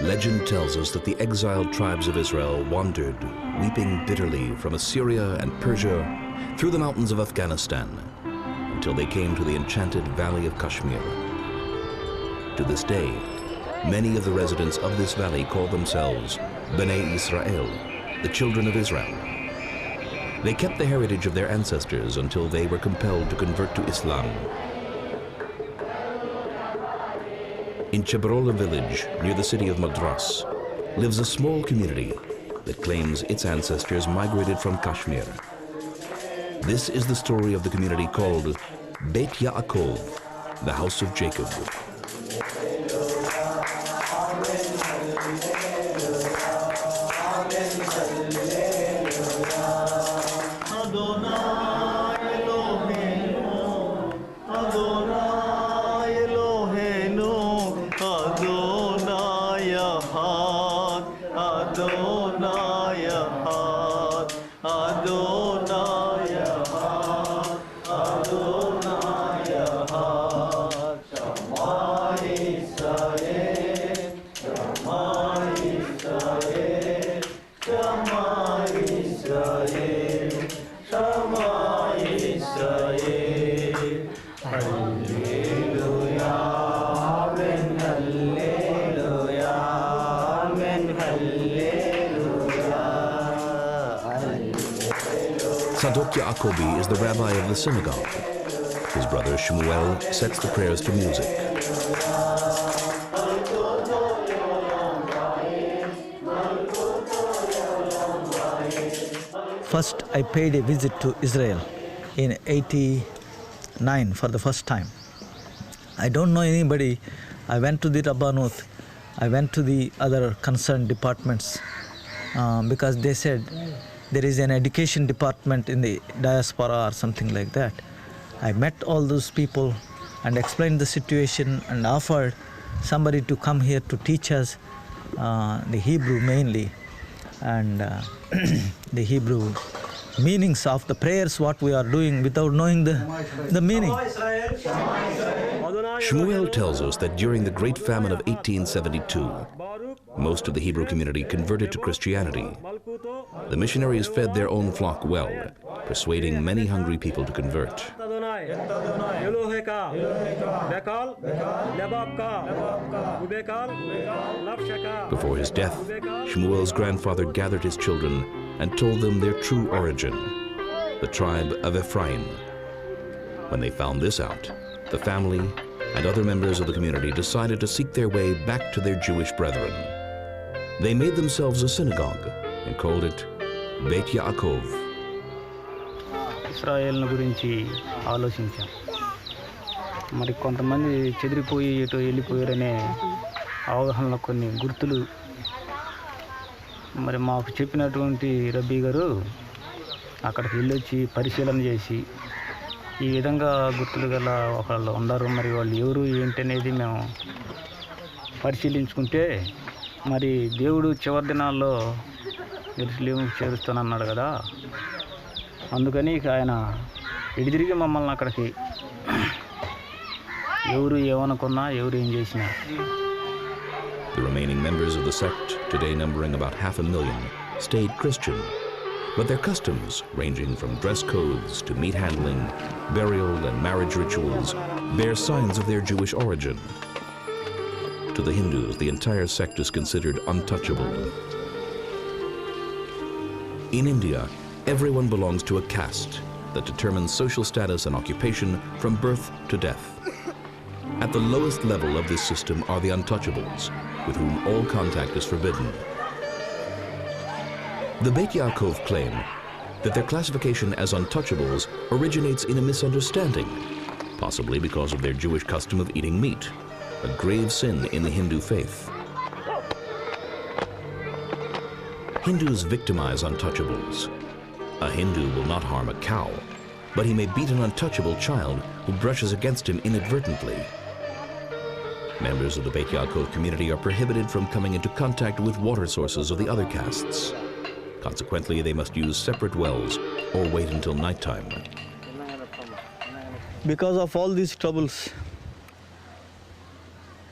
Legend tells us that the exiled tribes of Israel wandered, weeping bitterly, from Assyria and Persia through the mountains of Afghanistan until they came to the enchanted valley of Kashmir. To this day, many of the residents of this valley call themselves Bnei Israel, the children of Israel. They kept the heritage of their ancestors until they were compelled to convert to Islam. In Chebrola village, near the city of Madras, lives a small community that claims its ancestors migrated from Kashmir. This is the story of the community called Beit Yaakov, the house of Jacob. Beit Yaakov is the rabbi of the synagogue. His brother Shmuel sets the prayers to music. First, I paid a visit to Israel in '89 for the first time. I don't know anybody. I went to the Rabbanut. I went to the other concerned departments because they said there is an education department in the diaspora or something like that. I met all those people and explained the situation and offered somebody to come here to teach us the Hebrew mainly and the Hebrew meanings of the prayers, what we are doing without knowing the meaning. Shmuel tells us that during the Great Famine of 1872, most of the Hebrew community converted to Christianity. The missionaries fed their own flock well, persuading many hungry people to convert. Before his death, Shmuel's grandfather gathered his children and told them their true origin, the tribe of Ephraim. When they found this out, the family and other members of the community decided to seek their way back to their Jewish brethren. They made themselves a synagogue and called it Beit Yaakov. Israel గురించి ఆలోచించాం. మరి కొంతమంది చెదిరిపోయి ఎటో వెళ్ళిపోయారనే అవగాహనలో కొన్ని గుర్తులు మరి మాకు చెప్పినటువంటి రబ్బీ గారు అక్కడికి వెళ్ళొచ్చి పరిశీలన చేసి ఈ విధంగా గుర్తులు గల ఒకళ్ళు ఉన్నారు, మరి వాళ్ళు ఎవరు ఏంటనేది మేము పరిశీలించుకుంటే మరి దేవుడు చివరి దినాల్లో యెరూషలేము చేరుస్తానన్నాడు కదా, అందుకని ఆయన ఎడిదిరిగి మమ్మల్ని అక్కడికి ఎవరు ఏమనుకున్నా ఎవరు ఏం చేసినా. The remaining members of the sect, today numbering about 500,000, stayed Christian, but their customs, ranging from dress codes to meat handling, burial and marriage rituals, bear signs of their Jewish origin. To the Hindus, the entire sect is considered untouchable. In India, everyone belongs to a caste that determines social status and occupation from birth to death. At the lowest level of this system are the untouchables, with whom all contact is forbidden. The Beit Yaakov claim that their classification as untouchables originates in a misunderstanding, possibly because of their Jewish custom of eating meat, a grave sin in the Hindu faith. Hindus victimize untouchables. A Hindu will not harm a cow, but he may beat an untouchable child who brushes against him inadvertently. Members of the Beit Yaakov community are prohibited from coming into contact with water sources of the other castes. Consequently, they must use separate wells or wait until nighttime. Because of all these troubles,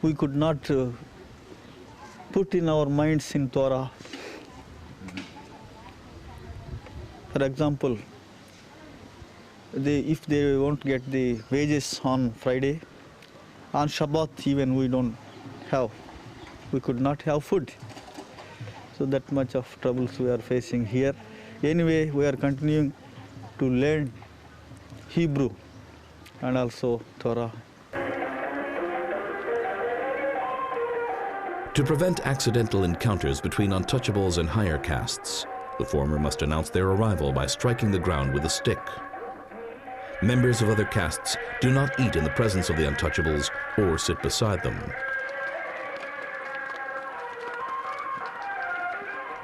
we could not put in our minds in Torah. For example, if they won't get the wages on Friday, on Shabbat even we could not have food. So that much of troubles we are facing here. Anyway, we are continuing to learn Hebrew and also Torah. To prevent accidental encounters between untouchables and higher castes, the former must announce their arrival by striking the ground with a stick. Members of other castes do not eat in the presence of the untouchables or sit beside them.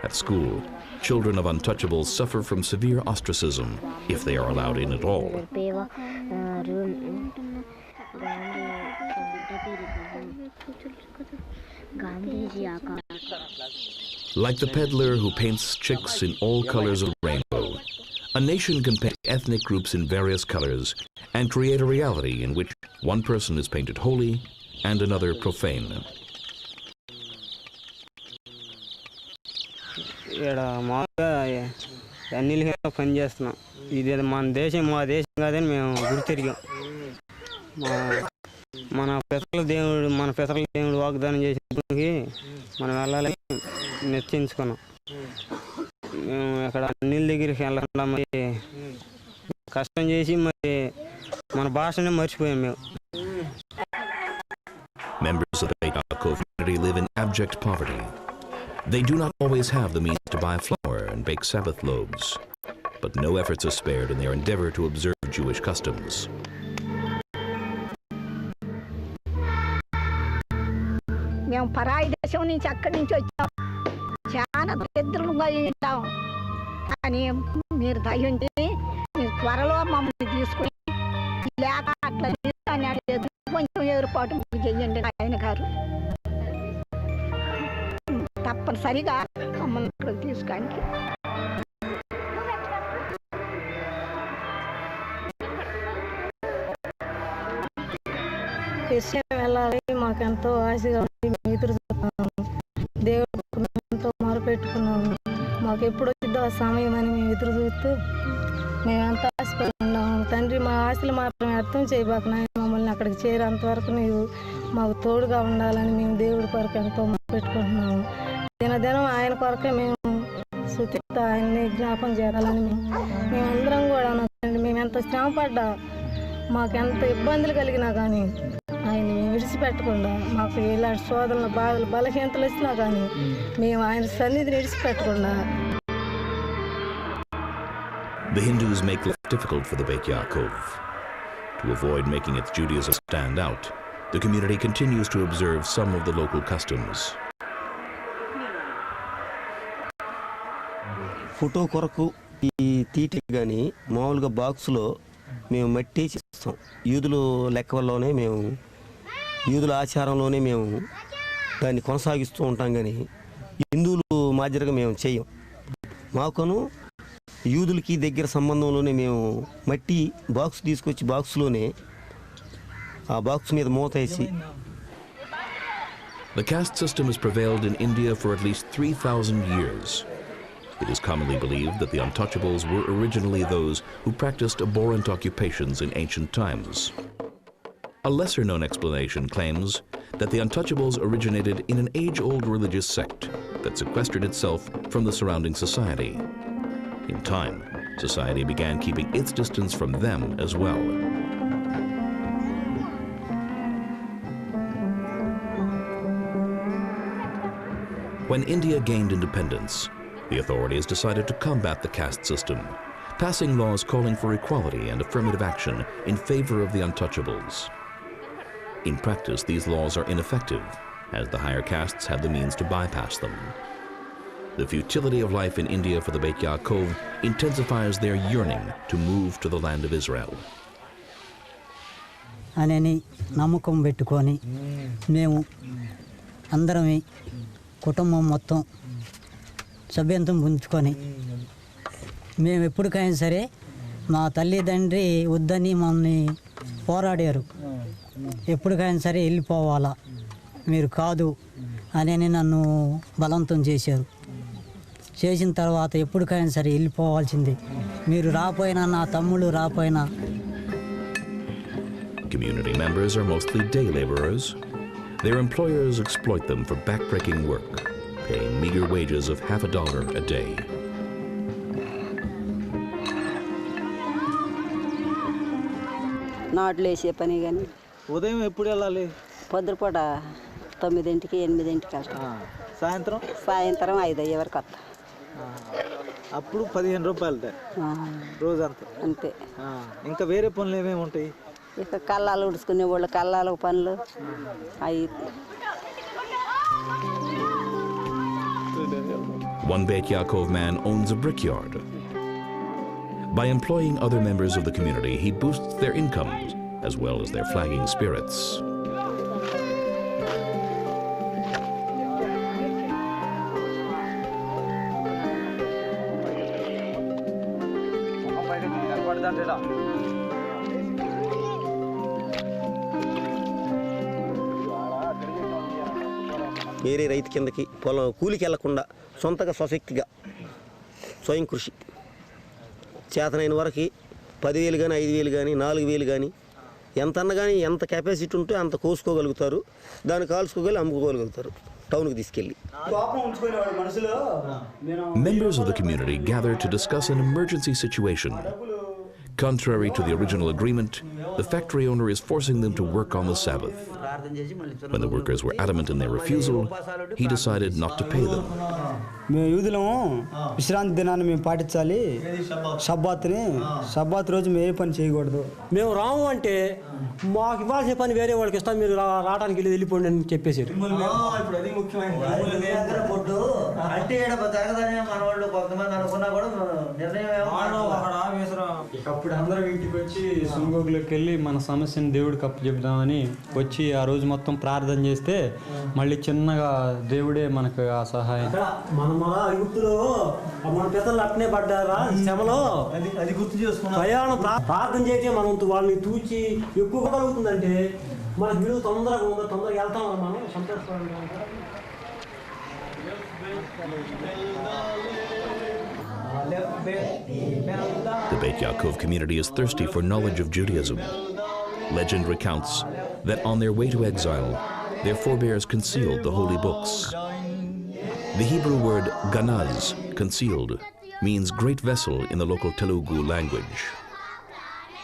At school, children of untouchables suffer from severe ostracism if they are allowed in at all. Like the peddler who paints chicks in all colors of the rainbow, a nation can paint ethnic groups in various colors and create a reality in which one person is painted holy and another profane. ఇక్కడ మామూలుగా అన్ని పని చేస్తున్నాం. ఇది మన దేశం మా దేశం కాదని మేము గుర్తిరిగాం. మన పితరుల దేవుడు వాగ్దానం చేసినప్పటికీ మనం వెళ్ళాలని నిశ్చయించుకున్నాం. మేము అక్కడ నీళ్ళ దగ్గరికి వెళ్ళకుండా మరి కష్టం చేసి మరి మన భాషనే మర్చిపోయాం మేము. Members of the Beit Yaakov community live in abject poverty. They do not always have the means to buy flour and bake Sabbath loaves, but no efforts are spared in their endeavor to observe Jewish customs. మేము పరాయి దేశం నుంచి అక్కడి నుంచి వచ్చాం, చాలా దరిద్రంగా ఉంటాం. కానీ మీరు దయించి మీరు త్వరలో మమ్మల్ని తీసుకుని లేక అట్లా తీసుకొని కొంచెం ఏర్పాటు చేయండి ఆయన గారు. తప్పనిసరిగా మమ్మల్ని ఇక్కడికి తీసుకొని వెళ్ళాలి. మాకెంతో ఆశగా ఉంది, మేము ఎదురు చూస్తున్నాము. దేవుడు ఎంతో మొరపెట్టుకున్నాము. మాకు ఎప్పుడు వచ్చిందో ఆ సమయం అని మేము ఎదురు చూస్తూ మేము ఎంత ఆశపడి ఉన్నాము. తండ్రి, మా ఆశలు మాత్రం అర్థం చేయబాక నాయన, మమ్మల్ని అక్కడికి చేరేంతవరకు నీవు మాకు తోడుగా ఉండాలని మేము దేవుడి కొరకు ఎంతో మొరపెట్టుకుంటున్నాము. దినదినం ఆయన కొరకే మేము శుతితో ఆయన్ని జ్ఞాపం చేయాలని మేమందరం కూడా తండ్రి, మేము ఎంత శ్రమ పడ్డా, మాకెంత ఇబ్బందులు కలిగినా కానీ ఆయన మేము విడిచిపెట్టకుండా, మాకు ఇలాంటి శోధనలు బాధలు బలహీనతలు వచ్చినా కానీ మేము ఆయన సన్నిధిని విడిచిపెట్టకుండా. The Hindus make life difficult for the Beit Yaakov. To avoid making its Judaism stand out, the community continues to observe some of the local customs. Photo కొరకు ఈ తీటి కానీ మామూలుగా బాక్స్లో మేము మట్టి చేస్తాం. యూదుల లెక్కల్లోనే మేము యూదుల ఆచారంలోనే మేము దాన్ని కొనసాగిస్తూ ఉంటాం. కానీ హిందువులు మాదిరిగా మేము చేయం. మాకును యూదులకి దగ్గర సంబంధంలోనే మేము మట్టి బాక్స్ తీసుకొచ్చి బాక్స్లోనే ఆ బాక్స్ మీద మూత వేసి. The caste system has prevailed in India for at least 3,000 years. It is commonly believed that the untouchables were originally those who practiced abhorrent occupations in ancient times. A lesser-known explanation claims that the untouchables originated in an age-old religious sect that sequestered itself from the surrounding society. In time, society began keeping its distance from them as well. When India gained independence, the authorities decided to combat the caste system, passing laws calling for equality and affirmative action in favor of the untouchables. In practice, these laws are ineffective, as the higher castes had the means to bypass them. The futility of life in India for the Beit Yaakov intensifies their yearning to move to the land of Israel. అనని నమ్మకం పెట్టుకొని మేము అందరమే కుటుంబం మొత్తం సభ్యంతం పుంజుకొని మేము ఎప్పటికైనా సరే మా తల్లిదండ్రి వద్దని మమ్మల్ని పోరాడారు. ఎప్పటికైనా సరే వెళ్ళిపోవాలా, మీరు కాదు అని నన్ను బలవంతం చేశారు. చేసిన తర్వాత ఎప్పటికైనా సరే వెళ్ళిపోవాల్సింది, మీరు రాపోయినా నా తమ్ముళ్ళు రాపోయినా. Community members are mostly day laborers. Their employers exploit them for backbreaking work, paying meager wages of $50 a day. నాట్లు వేసే పని కానీ. ఉదయం ఎప్పుడు వెళ్ళాలి? పొద్దుపూట 9కి 8కి వెళ్తాం. సాయంత్రం? సాయంత్రం 5 అయ్యే వరకు వస్తాం. అప్పుడు 15 రూపాయలు రోజంతా. అంతే. ఇంకా వేరే పనులు ఏమేమి ఉంటాయి? ఇక కళ్ళాలు ఉడుచుకునే వాళ్ళు కళ్ళాల పనులు అవి. One Beit Yaakov man owns a brickyard. By employing other members of the community, he boosts their incomes as well as their flagging spirits. వేరే రైతు కిందకి పొలం కూలికి వెళ్లకుండా సొంతగా స్వశక్తిగా స్వయం కృషి చేతనైన వరకు 10,000 కానీ 5,000 కానీ 4,000 కానీ ఎంత అన్న కానీ ఎంత కెపాసిటీ ఉంటే అంత కోసుకోగలుగుతారు, దాన్ని కాల్చుకోగలి అమ్ముకోగలుగుతారు టౌన్కి తీసుకెళ్ళి. Members of the community gather to discuss an emergency situation. Contrary to the original agreement, the factory owner is forcing them to work on the Sabbath. When the workers were adamant in their refusal, he decided not to pay them. మేము యూదులము విశ్రాంతి దినాన్ని మేము పాటించాలి, Sabbath రోజు మేము ఏ పని చేయకూడదు. మేము రాము అంటే మాకు ఇవ్వాల్సిన పని వేరే వాళ్ళకి ఇస్తాం, మీరు రావడానికి వెళ్ళిపోండి అని చెప్పేసారు. అప్పుడు అందరం ఇంటికి వచ్చి సుంగోగులోకి వెళ్ళి మన సమస్యను దేవుడికి అప్పచెప్దామని వచ్చి ఆ రోజు మొత్తం ప్రార్థన చేస్తే మళ్ళీ చిన్నగా దేవుడే మనకు ఆ సహాయం. మన పితలు అట్నే పడ్డారా శ్రమలో, అది గుర్తు చేసుకున్నాం. ప్రయాణం ప్రార్థన చేస్తే మనం వాళ్ళని తూచి ఎక్కువ కలుగుతుందంటే మనకు విలువ తొందరగా వెళ్తాం, మనం సంతోషపడాలి. The Beit Yaakov community is thirsty for knowledge of Judaism. Legend recounts that on their way to exile, their forebears concealed the holy books. The Hebrew word ganaz, concealed, means great vessel in the local Telugu language.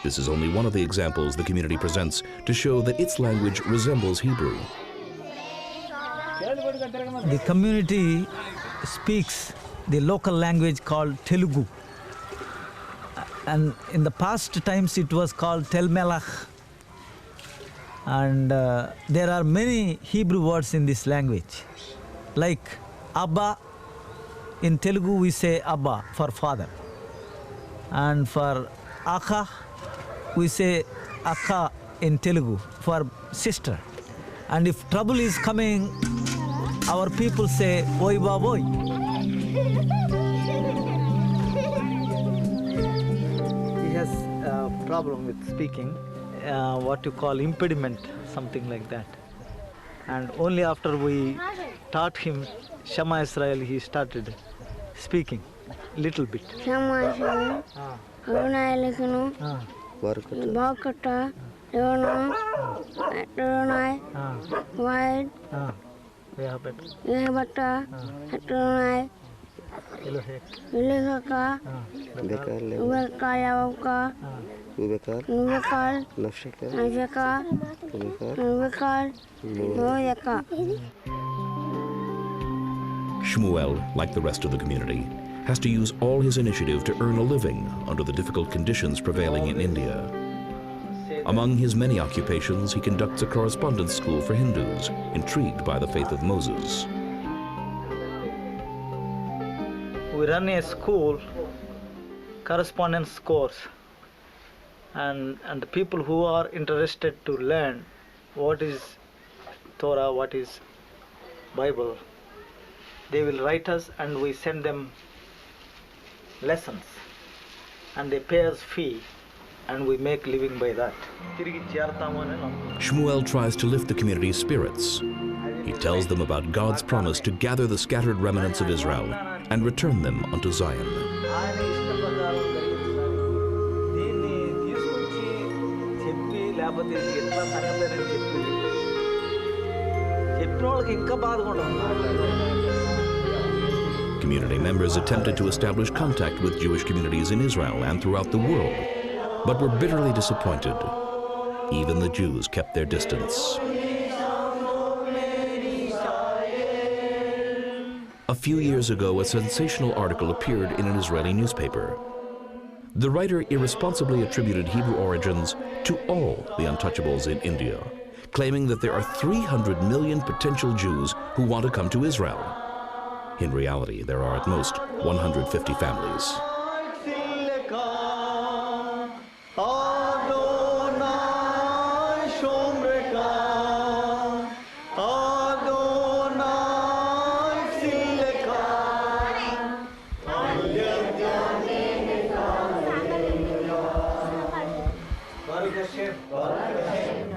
This is only one of the examples the community presents to show that its language resembles Hebrew. The community speaks the local language called Telugu. And in the past times it was called Telmelach. And there are many Hebrew words in this language. Like Abba, in Telugu we say Abba for father. And for Akha, we say Akha in Telugu for sister. And if trouble is coming, our people say Oi Baboy. He has a problem with speaking, what you call impediment, something like that. And only after we taught him Shema Israel, he started speaking little bit. Shema Israel, Arunai Bakata, Arunai, Wide, Yabata, Arunai, Ilihaka, Ubekayawaka, Ubekal, Nashaka, Ubekal, Noyaka. Shmuel, like the rest of the community, has to use all his initiative to earn a living under the difficult conditions prevailing in India. Among his many occupations, he conducts a correspondence school for Hindus intrigued by the faith of Moses. We run a school, correspondence course, and the people who are interested to learn what is Torah, what is Bible, they will write us and we send them lessons and they pay us fee and we make living by that. Shmuel tries to lift the community's spirits. He tells them about God's promise to gather the scattered remnants of Israel and return them unto Zion. ఆయన ఇష్ట ప్రకారం జరిగించాలి. దీన్ని తీసుకొచ్చి చెప్పి లేకపోతే ఇది ఎట్లా సంగతి చెప్పి చెప్పిన వాళ్ళకి ఇంకా బాధగా ఉంటుంది. Community members attempted to establish contact with Jewish communities in Israel and throughout the world, but were bitterly disappointed. Even the Jews kept their distance. A few years ago, a sensational article appeared in an Israeli newspaper. The writer irresponsibly attributed Hebrew origins to all the untouchables in India, claiming that there are 300 million potential Jews who want to come to Israel. In reality, there are at most 150 families.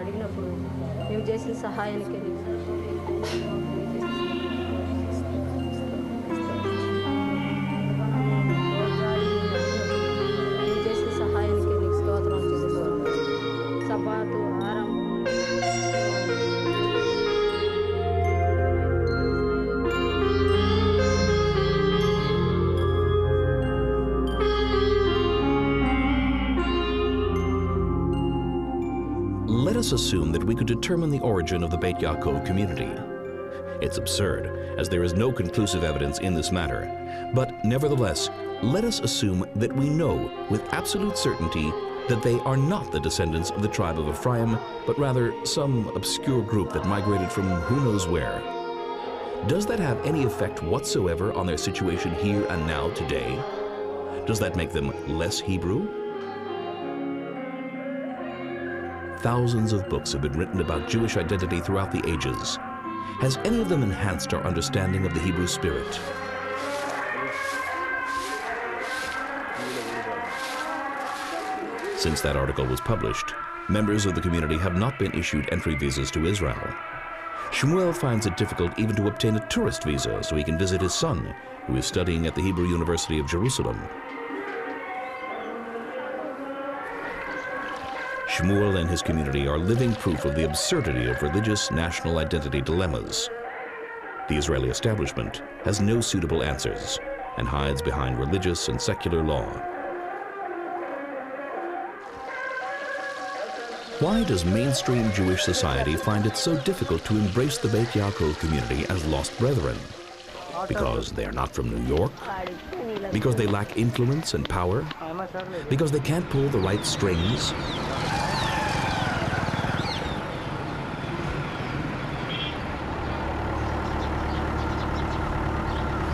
అడిగినప్పుడు మేము చేసిన సహాయానికి నీకు స్తోత్రం చెల్లిస్తున్నాను. సబాతు ఆరంభం Let us assume that we could determine the origin of the Beit Yaakov community. It's absurd, as there is no conclusive evidence in this matter. But nevertheless, let us assume that we know with absolute certainty that they are not the descendants of the tribe of Ephraim, but rather some obscure group that migrated from who knows where. Does that have any effect whatsoever on their situation here and now today? Does that make them less Hebrew? Thousands of books have been written about Jewish identity throughout the ages. Has any of them enhanced our understanding of the Hebrew spirit? Since that article was published, members of the community have not been issued entry visas to Israel. Shmuel finds it difficult even to obtain a tourist visa so he can visit his son, who is studying at the Hebrew University of Jerusalem. Shmuel and his community are living proof of the absurdity of religious national identity dilemmas. The Israeli establishment has no suitable answers and hides behind religious and secular law. Why does mainstream Jewish society find it so difficult to embrace the Beit Yaakov community as lost brethren? Because they are not from New York? Because they lack influence and power? Because they can't pull the right strings?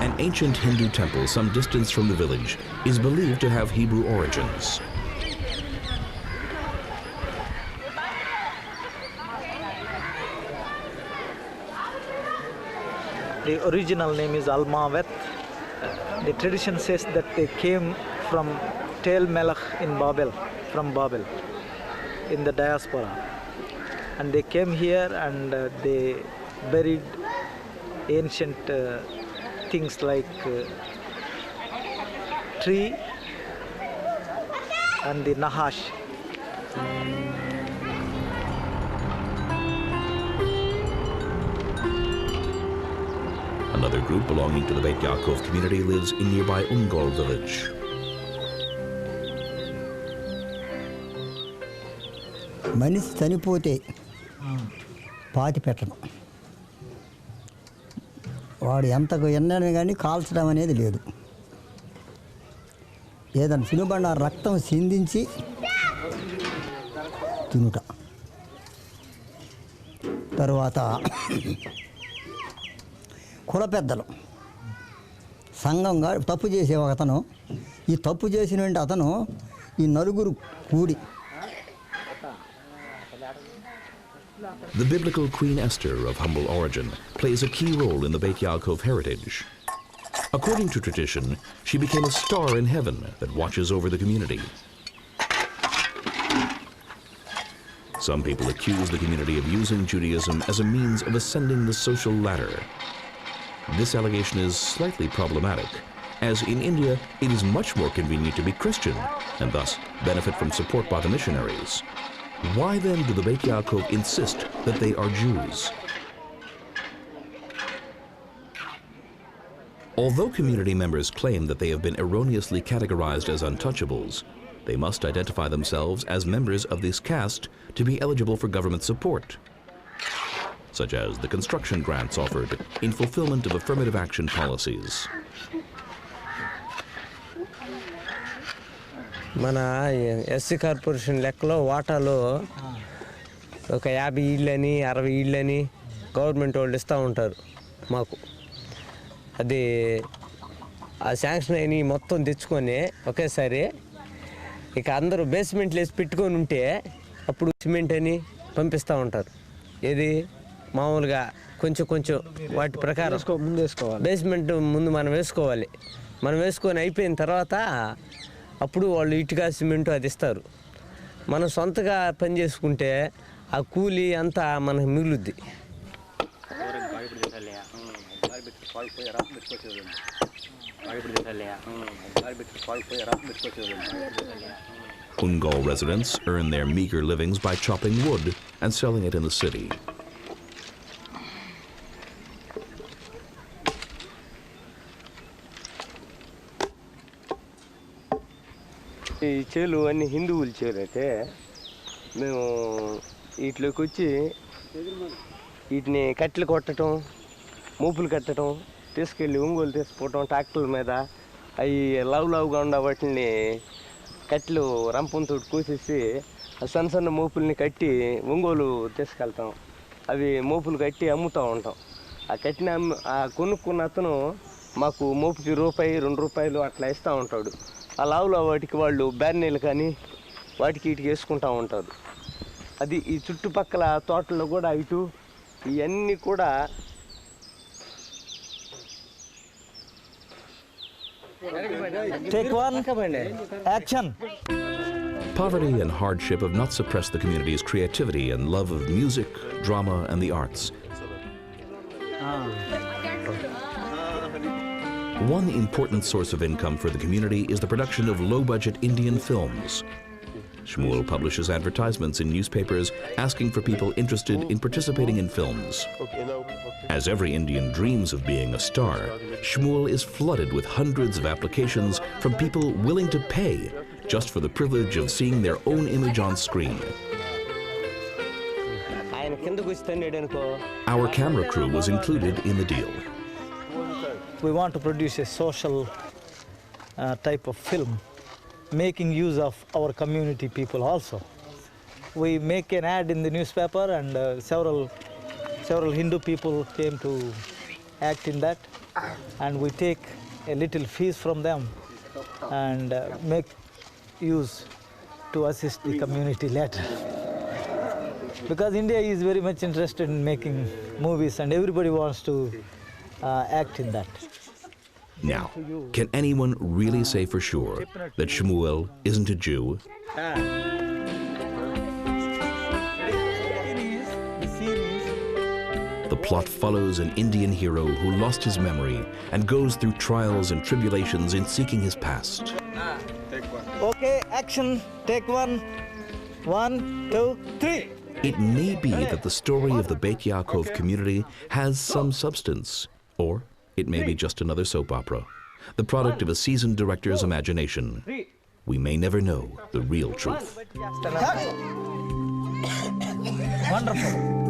An ancient Hindu temple some distance from the village is believed to have Hebrew origins. The original name is Almavet. The tradition says that they came from Tel Melech in Babel, from Babel, in the diaspora. And they came here and they buried ancient things like tree and the Nahash. Another group belonging to the Beit Yaakov community lives in nearby Ungol village. మనిషి చనిపోతే పాతి పెట్టడం, వాడు ఎంతకు ఎన్నని కానీ కాల్చడం అనేది లేదు. ఏదైనా తినబడిన రక్తం సిందించి తినుట. తరువాత కుల పెద్దలు సంఘంగా తప్పు చేసే అతను, ఈ తప్పు చేసిన అతను ఈ నలుగురు కూడి The biblical Queen Esther of humble origin plays a key role in the Beit Yaakov heritage. According to tradition, she became a star in heaven that watches over the community. Some people accuse the community of using Judaism as a means of ascending the social ladder. This allegation is slightly problematic, as in India, it is much more convenient to be Christian and thus benefit from support by the missionaries. Why then do the Beit Yaakov insist that they are Jews? Although community members claim that they have been erroneously categorized as untouchables, they must identify themselves as members of this caste to be eligible for government support, such as the construction grants offered in fulfillment of affirmative action policies. మన SC corporation లెక్కలో వాటాలో ఒక 50 ఇళ్ళని 60 ఇళ్ళని government వాళ్ళు ఇస్తూ ఉంటారు మాకు. అది ఆ శాంక్షన్ అయిన మొత్తం తెచ్చుకొని ఒకేసారి ఇక అందరూ బేస్మెంట్లు వేసి పెట్టుకొని ఉంటే అప్పుడు సిమెంట్ అని పంపిస్తూ ఉంటారు. ఏది మామూలుగా కొంచెం కొంచెం వాటి ప్రకారం ముందు వేసుకోవాలి. బేస్మెంట్ ముందు మనం వేసుకోవాలి. మనం వేసుకొని అయిపోయిన తర్వాత అప్పుడు వాళ్ళు ఇటుక సిమెంట్ అది ఇస్తారు. మనం సొంతగా పని చేసుకుంటే ఆ కూలి అంతా మనకు మిగులుద్ది. Ungal residents earn their meager livings by chopping wood and selling it in the city. ఈ చేలు అన్ని హిందువుల చేలు అయితే మేము వీటిలోకి వచ్చి వీటిని కట్టెలు కొట్టడం, మూపులు కట్టడం, తీసుకెళ్ళి ఒంగోలు తీసుకుపోవటం ట్రాక్టర్ల మీద. అవి లావుగా ఉండ వాటిని కట్టెలు రంపంతో కోసేసి సన్న సన్న మోపుల్ని కట్టి ఒంగోలు తీసుకెళ్తాం. అవి మోపులు కట్టి అమ్ముతూ ఉంటాం. ఆ కట్టిన ఆ కొనుక్కున్న అతను మాకు మోపుకి ₹1, ₹2 అట్లా ఇస్తూ ఉంటాడు. ఆ లావులో వాటికి వాళ్ళు బ్యాన్నీలు కానీ వాటికి ఇటుకి వేసుకుంటూ ఉంటారు. అది ఈ చుట్టుపక్కల తోటల్లో కూడా ఇటు ఇవన్నీ కూడా Take one, action. Poverty and hardship have not suppressed the community's creativity and love of music, drama, and the arts. One important source of income for the community is the production of low-budget Indian films. Shmuel publishes advertisements in newspapers asking for people interested in participating in films. As every Indian dreams of being a star, Shmuel is flooded with hundreds of applications from people willing to pay just for the privilege of seeing their own image on screen. Our camera crew was included in the deal. We want to produce a social type of film, making use of our community people also. We make an ad in the newspaper, and several Hindu people came to act in that, and we take a little fees from them and make use to assist the community later. Because India is very much interested in making movies, and everybody wants to act in that. Now, can anyone really say for sure that Shmuel isn't a Jew? The plot follows an Indian hero who lost his memory and goes through trials and tribulations in seeking his past. Okay, action, take one. 1, 2, 3. It may be that the story of the Beit Yaakov community has some substance, or it may be just another soap opera, the product of a seasoned director's imagination. We may never know the real truth. Wonderful.